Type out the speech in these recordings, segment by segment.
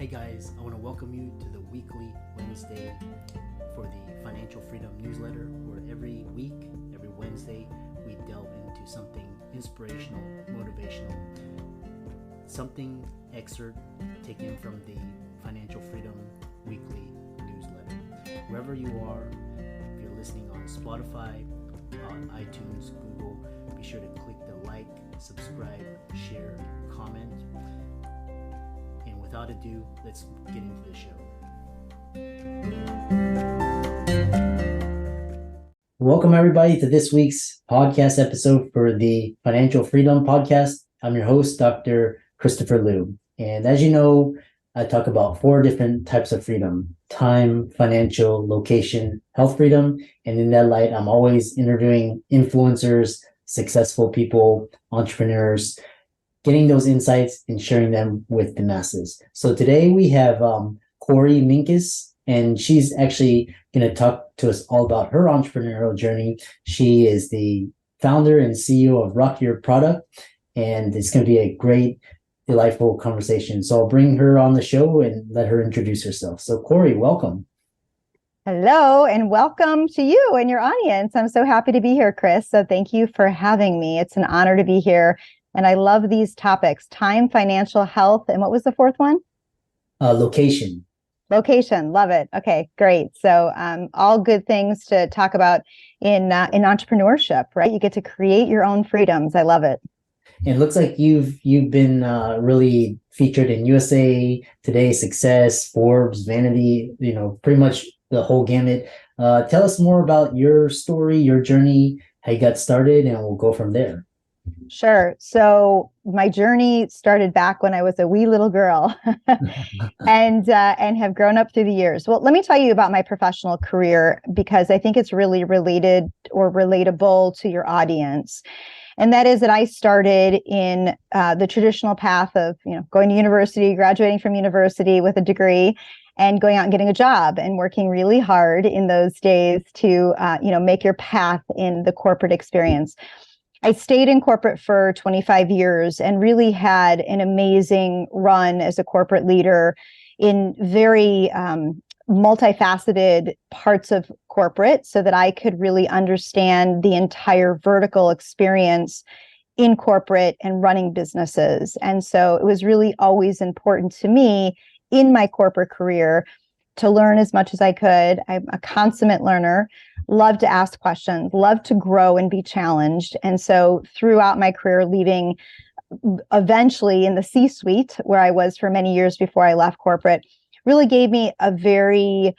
Hey guys, I want to welcome you to the weekly Wednesday for the Financial Freedom newsletter, where every week, every Wednesday, we delve into something inspirational, motivational, something excerpt taken from the Financial Freedom weekly newsletter. Wherever you are, if you're listening on Spotify, on iTunes, Google, be sure to click the like, subscribe, share, comment. And without ado, let's get into the show. Welcome everybody to this week's podcast episode for the Financial Freedom Podcast. I'm your host, Dr. Christopher Liu. And as you know, I talk about 4 different types of freedom: time, financial, location, health freedom. And in that light, I'm always interviewing influencers, successful people, entrepreneurs, getting those insights and sharing them with the masses. So today we have Korie Minkus, and she's actually going to talk to us all about her entrepreneurial journey. She is the founder and CEO of Rock Your Product, and it's going to be a great, delightful conversation. So I'll bring her on the show and let her introduce herself. So Korie, welcome. Hello, and welcome to you and your audience. I'm so happy to be here, Chris. So thank you for having me. It's an honor to be here. And I love these topics: time, financial, health, and what was the 4th one? Location. Location. Love it. Okay, great. So all good things to talk about in entrepreneurship, right? You get to create your own freedoms. I love it. And it looks like you've been really featured in USA Today, Success, Forbes, Vanity, pretty much the whole gamut. Tell us more about your story, your journey, how you got started, and we'll go from there. Sure. So my journey started back when I was a wee little girl and have grown up through the years. Well, let me tell you about my professional career, because I think it's really related or relatable to your audience. And that is that I started in the traditional path of, going to university, graduating from university with a degree, and going out and getting a job and working really hard in those days to, make your path in the corporate experience. I stayed in corporate for 25 years and really had an amazing run as a corporate leader in very multifaceted parts of corporate, so that I could really understand the entire vertical experience in corporate and running businesses. And so it was really always important to me in my corporate career to learn as much as I could. I'm a consummate learner, love to ask questions, love to grow and be challenged. And so throughout my career, leaving eventually in the C-suite, where I was for many years before I left corporate, really gave me a very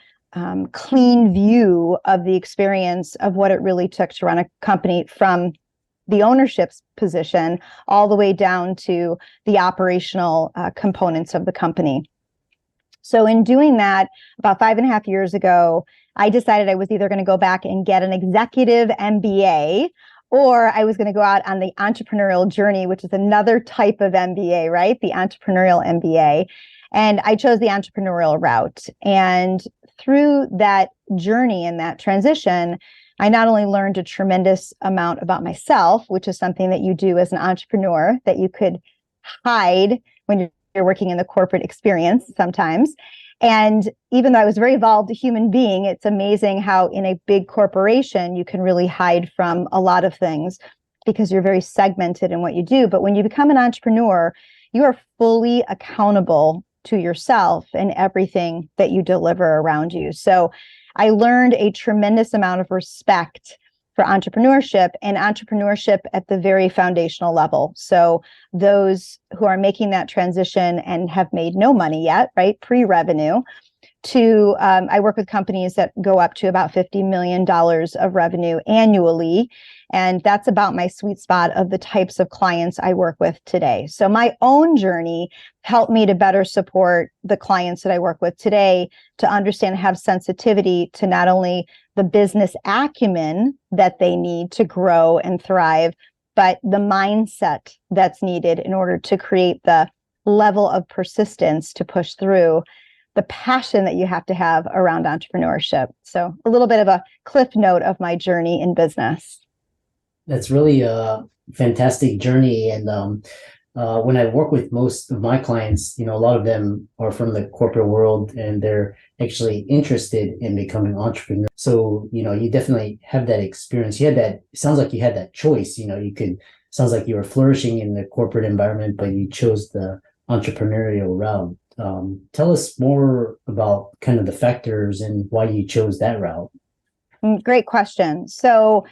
clean view of the experience of what it really took to run a company, from the ownership's position all the way down to the operational components of the company. So in doing that, about 5.5 years ago, I decided I was either going to go back and get an executive MBA, or I was going to go out on the entrepreneurial journey, which is another type of MBA, right? The entrepreneurial MBA. And I chose the entrepreneurial route. And through that journey and that transition, I not only learned a tremendous amount about myself, which is something that you do as an entrepreneur that you could hide when you're working in the corporate experience sometimes. And even though I was a very evolved human being, it's amazing how in a big corporation, you can really hide from a lot of things because you're very segmented in what you do. But when you become an entrepreneur, you are fully accountable to yourself and everything that you deliver around you. So I learned a tremendous amount of respect for entrepreneurship, and entrepreneurship at the very foundational level. So those who are making that transition and have made no money yet, right, pre-revenue, to I work with companies that go up to about $50 million of revenue annually. And that's about my sweet spot of the types of clients I work with today. So my own journey helped me to better support the clients that I work with today, to understand and have sensitivity to not only the business acumen that they need to grow and thrive, but the mindset that's needed in order to create the level of persistence to push through, the passion that you have to have around entrepreneurship. So a little bit of a cliff note of my journey in business. That's really a fantastic journey. And when I work with most of my clients, a lot of them are from the corporate world and they're actually interested in becoming entrepreneurs. So, you definitely have that experience. It sounds like you had that choice. Sounds like you were flourishing in the corporate environment, but you chose the entrepreneurial route. Tell us more about kind of the factors and why you chose that route. Great question. So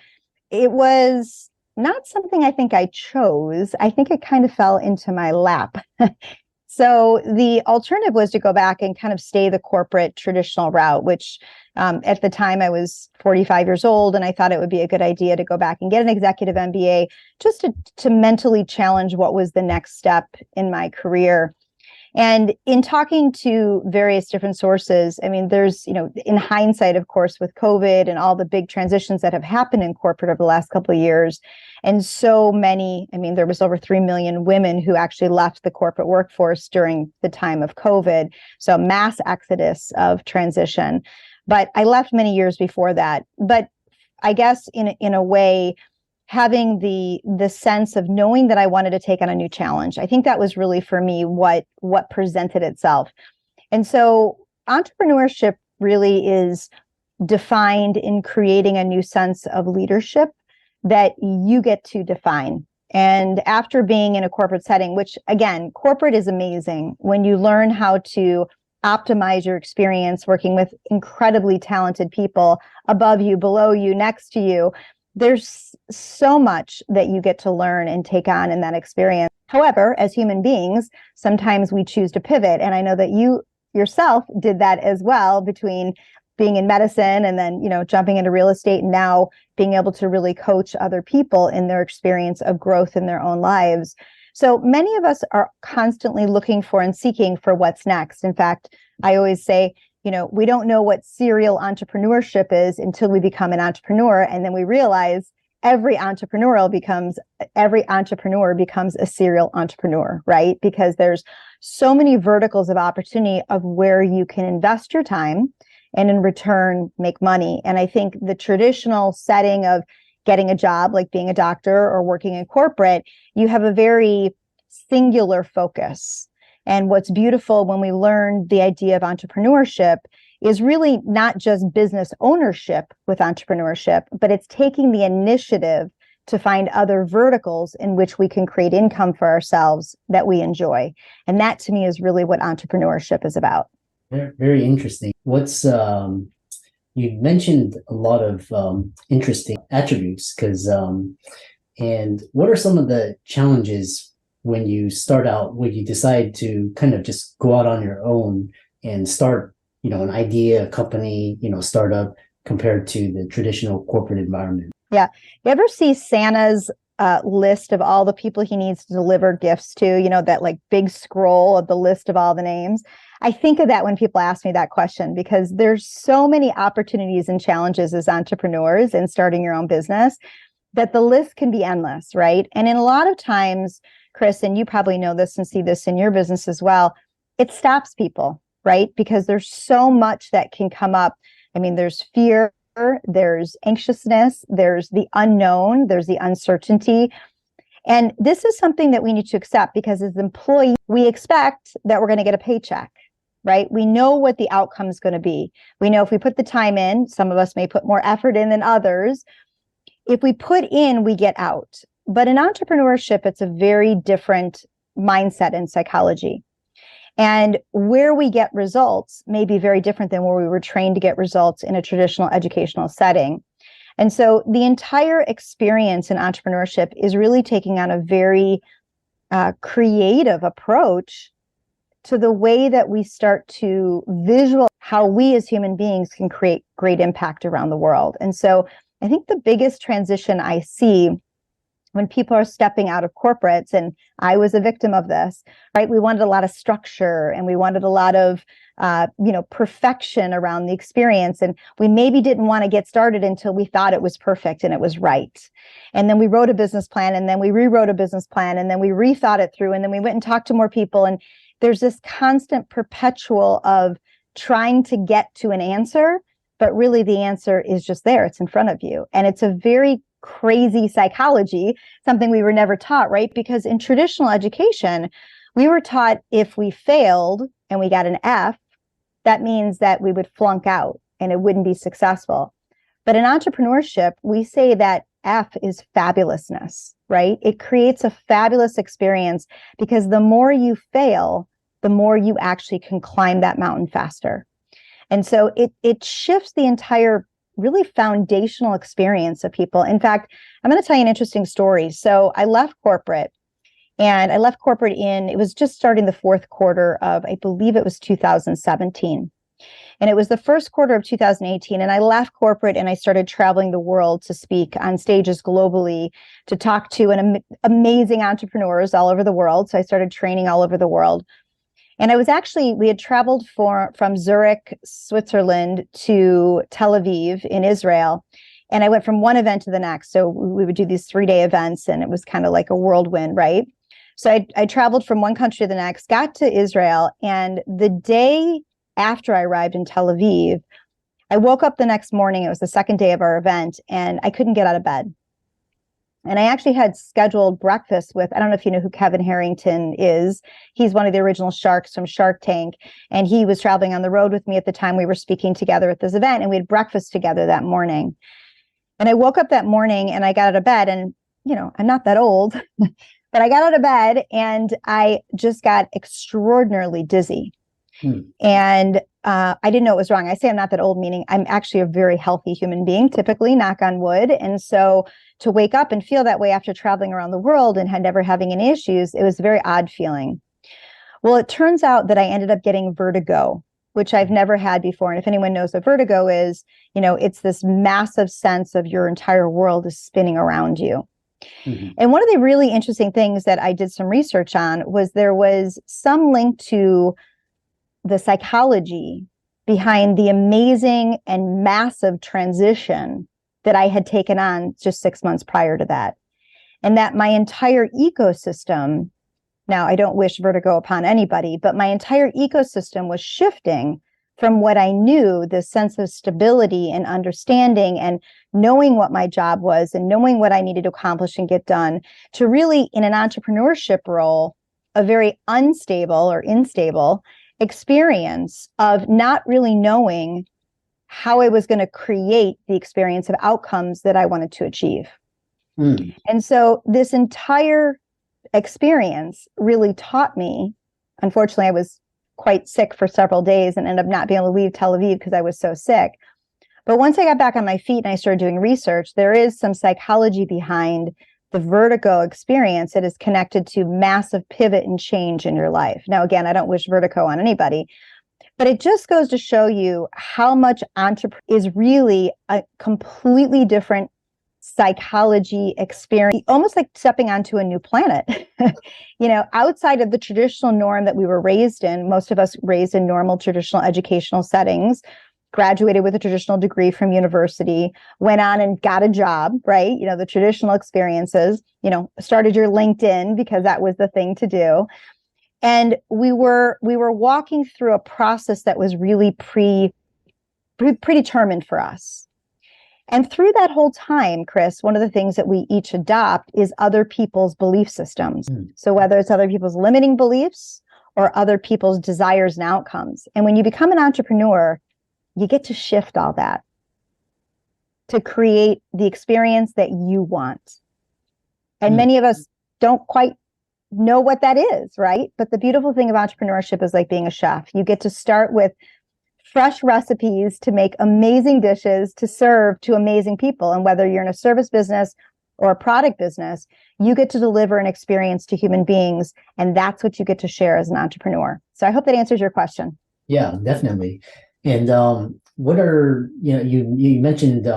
it was not something I think I chose. I think it kind of fell into my lap. So the alternative was to go back and kind of stay the corporate traditional route, which at the time I was 45 years old, and I thought it would be a good idea to go back and get an executive MBA just to mentally challenge what was the next step in my career. And in talking to various different sources, I mean, there's, in hindsight, of course, with COVID and all the big transitions that have happened in corporate over the last couple of years, and so many, there was over 3 million women who actually left the corporate workforce during the time of COVID. So mass exodus of transition. But I left many years before that. But I guess in a way, having the sense of knowing that I wanted to take on a new challenge. I think that was really for me what presented itself. And so entrepreneurship really is defined in creating a new sense of leadership that you get to define. And after being in a corporate setting, which again, corporate is amazing when you learn how to optimize your experience working with incredibly talented people above you, below you, next to you. There's so much that you get to learn and take on in that experience. However, as human beings, sometimes we choose to pivot. And I know that you yourself did that as well, between being in medicine and then, jumping into real estate, and now being able to really coach other people in their experience of growth in their own lives. So many of us are constantly looking for and seeking for what's next. In fact, I always say, we don't know what serial entrepreneurship is until we become an entrepreneur. And then we realize every entrepreneur becomes a serial entrepreneur, right? Because there's so many verticals of opportunity of where you can invest your time and in return make money. And I think the traditional setting of getting a job, like being a doctor or working in corporate, you have a very singular focus. And what's beautiful when we learn the idea of entrepreneurship is really not just business ownership with entrepreneurship, but it's taking the initiative to find other verticals in which we can create income for ourselves that we enjoy. And that to me is really what entrepreneurship is about. Very interesting. You mentioned a lot of interesting attributes and what are some of the challenges when you start out, when you decide to kind of just go out on your own and start, an idea, a company, startup compared to the traditional corporate environment? Yeah. You ever see Santa's list of all the people he needs to deliver gifts to, that like big scroll of the list of all the names? I think of that when people ask me that question, because there's so many opportunities and challenges as entrepreneurs in starting your own business that the list can be endless, right? And in a lot of times, Chris, and you probably know this and see this in your business as well, it stops people, right? Because there's so much that can come up. There's fear, there's anxiousness, there's the unknown, there's the uncertainty. And this is something that we need to accept, because as employees, we expect that we're going to get a paycheck, right? We know what the outcome is going to be. We know if we put the time in, some of us may put more effort in than others. If we put in, we get out. But in entrepreneurship, it's a very different mindset and psychology. And where we get results may be very different than where we were trained to get results in a traditional educational setting. And so the entire experience in entrepreneurship is really taking on a very creative approach to the way that we start to visualize how we as human beings can create great impact around the world. And so I think the biggest transition I see when people are stepping out of corporates, and I was a victim of this, right? We wanted a lot of structure and we wanted a lot of, perfection around the experience. And we maybe didn't want to get started until we thought it was perfect and it was right. And then we wrote a business plan, and then we rewrote a business plan, and then we rethought it through, and then we went and talked to more people. And there's this constant perpetual of trying to get to an answer, but really the answer is just there. It's in front of you. And it's a very crazy psychology, something we were never taught, right? Because in traditional education, we were taught if we failed and we got an F, that means that we would flunk out and it wouldn't be successful. But in entrepreneurship, we say that F is fabulousness, right? It creates a fabulous experience because the more you fail, the more you actually can climb that mountain faster. And so it shifts the entire really foundational experience of people. In fact, I'm going to tell you an interesting story. So I left corporate, and I left corporate it was just starting the fourth quarter of, I believe it was 2017. And it was the first quarter of 2018. And I left corporate and I started traveling the world to speak on stages globally, to talk to amazing entrepreneurs all over the world. So I started training all over the world. And we had traveled from Zurich, Switzerland to Tel Aviv in Israel. And I went from one event to the next. So we would do these 3-day events, and it was kind of like a whirlwind, right? So I traveled from one country to the next, got to Israel. And the day after I arrived in Tel Aviv, I woke up the next morning. It was the second day of our event, and I couldn't get out of bed. And I actually had scheduled breakfast with, I don't know if you know who Kevin Harrington is. He's one of the original sharks from Shark Tank. And he was traveling on the road with me at the time we were speaking together at this event. And we had breakfast together that morning. And I woke up that morning and I got out of bed. And, I'm not that old, but I got out of bed and I just got extraordinarily dizzy. And I didn't know it was wrong. I say I'm not that old, meaning I'm actually a very healthy human being, typically, knock on wood. And so to wake up and feel that way after traveling around the world and had never having any issues, it was a very odd feeling. Well, it turns out that I ended up getting vertigo, which I've never had before. And if anyone knows what vertigo is, it's this massive sense of your entire world is spinning around you. Mm-hmm. And one of the really interesting things that I did some research on was there was some link to the psychology behind the amazing and massive transition that I had taken on just 6 months prior to that. And that my entire ecosystem, now I don't wish vertigo upon anybody, but my entire ecosystem was shifting from what I knew, this sense of stability and understanding and knowing what my job was and knowing what I needed to accomplish and get done, to really, in an entrepreneurship role, a very unstable or instable experience of not really knowing how I was going to create the experience of outcomes that I wanted to achieve. And so this entire experience really taught me, unfortunately, I was quite sick for several days and ended up not being able to leave Tel Aviv because I was so sick. But once I got back on my feet and I started doing research, there is some psychology behind the vertigo experience that is connected to massive pivot and change in your life. Now, again, I don't wish vertigo on anybody, but it just goes to show you how much entrepreneurship is really a completely different psychology experience, almost like stepping onto a new planet. Outside of the traditional norm that we were raised in, most of us raised in normal traditional educational settings, graduated with a traditional degree from university, went on and got a job, right? The traditional experiences, started your LinkedIn because that was the thing to do. And we were walking through a process that was really predetermined for us. And through that whole time, Chris, one of the things that we each adopt is other people's belief systems. So whether it's other people's limiting beliefs or other people's desires and outcomes. And when you become an entrepreneur, you get to shift all that to create the experience that you want. And many of us don't quite know what that is, right? But the beautiful thing of entrepreneurship is like being a chef. You get to start with fresh recipes to make amazing dishes to serve to amazing people. And whether you're in a service business or a product business, you get to deliver an experience to human beings. And that's what you get to share as an entrepreneur. So I hope that answers your question. Yeah, definitely. And what are, you mentioned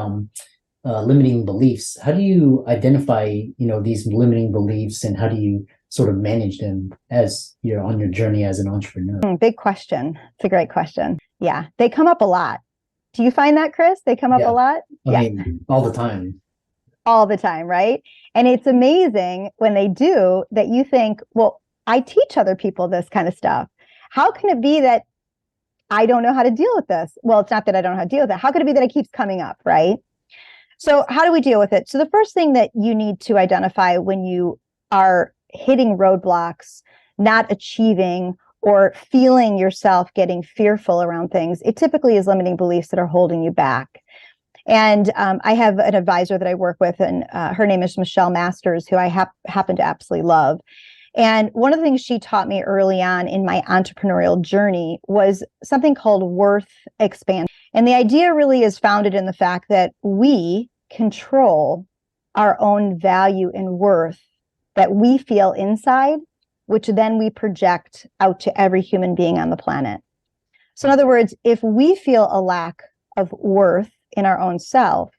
limiting beliefs. How do you identify, these limiting beliefs, and how do you sort of manage them as you're on your journey as an entrepreneur? Big question. It's a great question. Yeah, they come up a lot. Do you find that, Chris? They come up a lot? I mean, all the time. All the time, right? And it's amazing when they do that you think, well, I teach other people this kind of stuff. How can it be that I don't know how to deal with this? Well, it's not that I don't know how to deal with it. How could it be that it keeps coming up, right? So how do we deal with it? So the first thing that you need to identify when you are hitting roadblocks, not achieving, or feeling yourself getting fearful around things, it typically is limiting beliefs that are holding you back. And I have an advisor that I work with, and her name is Michelle Masters, who I happen to absolutely love. And one of the things she taught me early on in my entrepreneurial journey was something called worth expansion. And the idea really is founded in the fact that we control our own value and worth that we feel inside, which then we project out to every human being on the planet. So in other words, if we feel a lack of worth in our own self,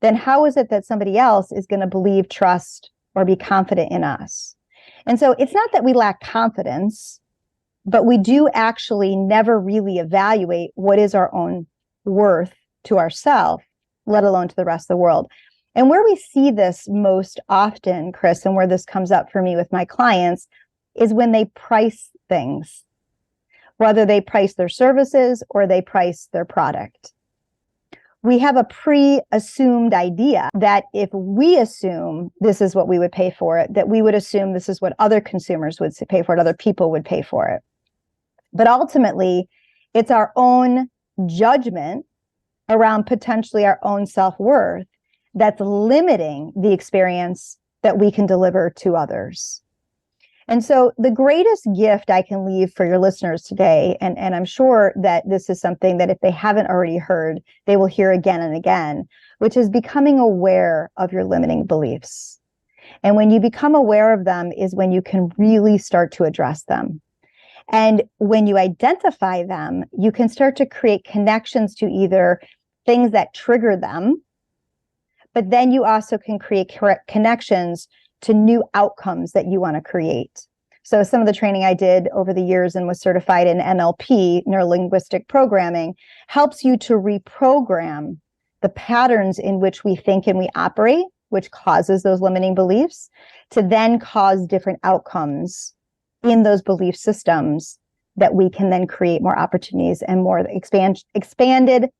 then how is it that somebody else is going to believe, trust, or be confident in us? And so it's not that we lack confidence, but we do actually never really evaluate what is our own worth to ourselves, let alone to the rest of the world. And where we see this most often, Chris, and where this comes up for me with my clients, is when they price things, whether they price their services or they price their product. We have a pre-assumed idea that if we assume this is what we would pay for it, that we would assume this is what other consumers would pay for it, other people would pay for it. But ultimately, it's our own judgment around potentially our own self-worth that's limiting the experience that we can deliver to others. And so the greatest gift I can leave for your listeners today, and I'm sure that this is something that if they haven't already heard, they will hear again and again, which is becoming aware of your limiting beliefs. And when you become aware of them is when you can really start to address them. And when you identify them, you can start to create connections to either things that trigger them, but then you also can create connections to new outcomes that you want to create. So some of the training I did over the years and was certified in NLP, neuro-linguistic programming, helps you to reprogram the patterns in which we think and we operate, which causes those limiting beliefs, to then cause different outcomes in those belief systems that we can then create more opportunities and more expanded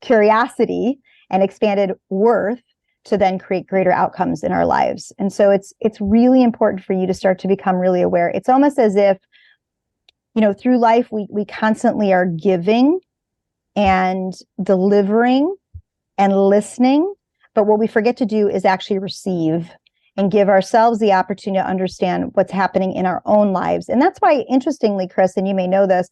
curiosity and expanded worth to then create greater outcomes in our lives. And so it's really important for you to start to become really aware. It's almost as if, through life, we constantly are giving and delivering and listening. But what we forget to do is actually receive and give ourselves the opportunity to understand what's happening in our own lives. And that's why, interestingly, Chris, and you may know this,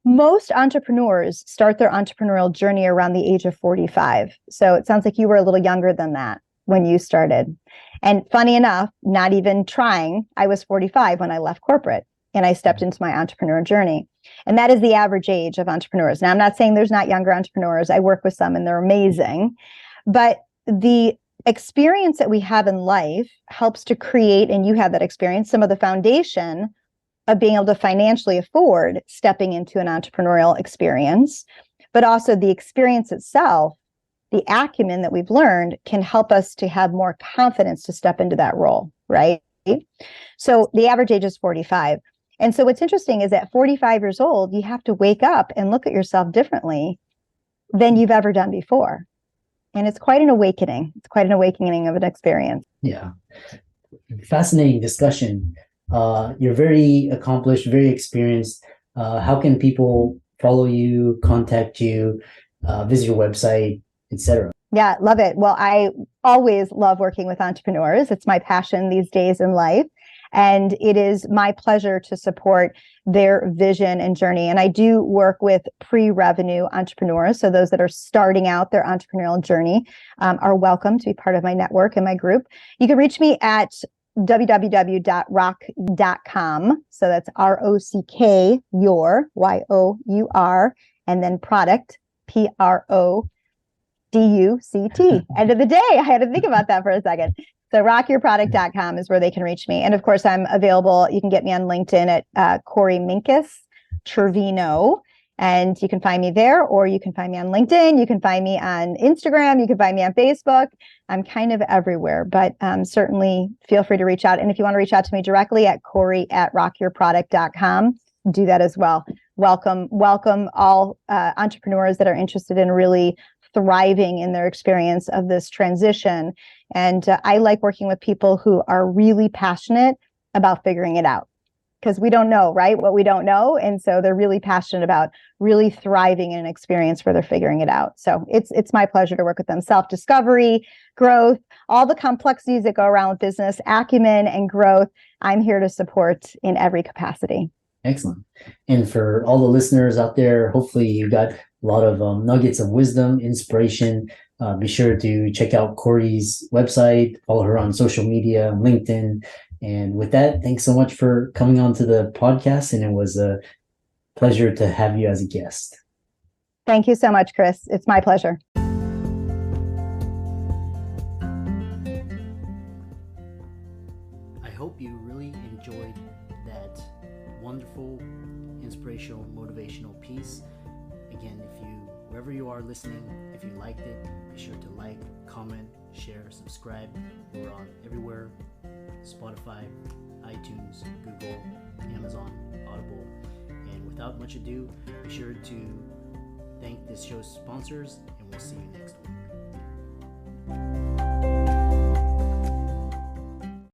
most entrepreneurs start their entrepreneurial journey around the age of 45. So it sounds like you were a little younger than that when you started. And funny enough, not even trying, I was 45 when I left corporate and I stepped into my entrepreneur journey. And that is the average age of entrepreneurs. Now, I'm not saying there's not younger entrepreneurs. I work with some and they're amazing. But the experience that we have in life helps to create, and you have that experience, some of the foundation of being able to financially afford stepping into an entrepreneurial experience, but also the experience itself, the acumen that we've learned can help us to have more confidence to step into that role, right? So the average age is 45. And so what's interesting is at 45 years old, you have to wake up and look at yourself differently than you've ever done before. And it's quite an awakening. It's quite an awakening of an experience. Yeah. Fascinating discussion. You're very accomplished, very experienced. How can people follow you, contact you, visit your website, etc.? Yeah, love it. Well, I always love working with entrepreneurs. It's my passion these days in life. And it is my pleasure to support their vision and journey. And I do work with pre-revenue entrepreneurs. So those that are starting out their entrepreneurial journey are welcome to be part of my network and my group. You can reach me at www.rock.com. So that's ROCK, YOUR, and then product, PRODUCT. End of the day. I had to think about that for a second. So rockyourproduct.com is where they can reach me. And of course, I'm available. You can get me on LinkedIn at Korie Minkus, Trevino. And you can find me there, or you can find me on LinkedIn. You can find me on Instagram. You can find me on Facebook. I'm kind of everywhere, but certainly feel free to reach out. And if you want to reach out to me directly at Korie@rockyourproduct.com, do that as well. Welcome all entrepreneurs that are interested in really thriving in their experience of this transition. And I like working with people who are really passionate about figuring it out, because we don't know, right, what we don't know. And so they're really passionate about really thriving in an experience where they're figuring it out. So it's my pleasure to work with them. Self-discovery, growth, all the complexities that go around with business acumen and growth, I'm here to support in every capacity. Excellent. And for all the listeners out there, hopefully you got a lot of nuggets of wisdom, inspiration. Be sure to check out Korie's website, follow her on social media, LinkedIn. And with that, thanks so much for coming on to the podcast. And it was a pleasure to have you as a guest. Thank you so much, Chris. It's my pleasure. I hope you really enjoyed that wonderful, inspirational, motivational piece. Again, wherever you are listening, if you liked it, be sure to like, comment, share, subscribe. We're on everywhere: Spotify, iTunes, Google, Amazon, Audible. And without much ado, be sure to thank this show's sponsors, and we'll see you next time.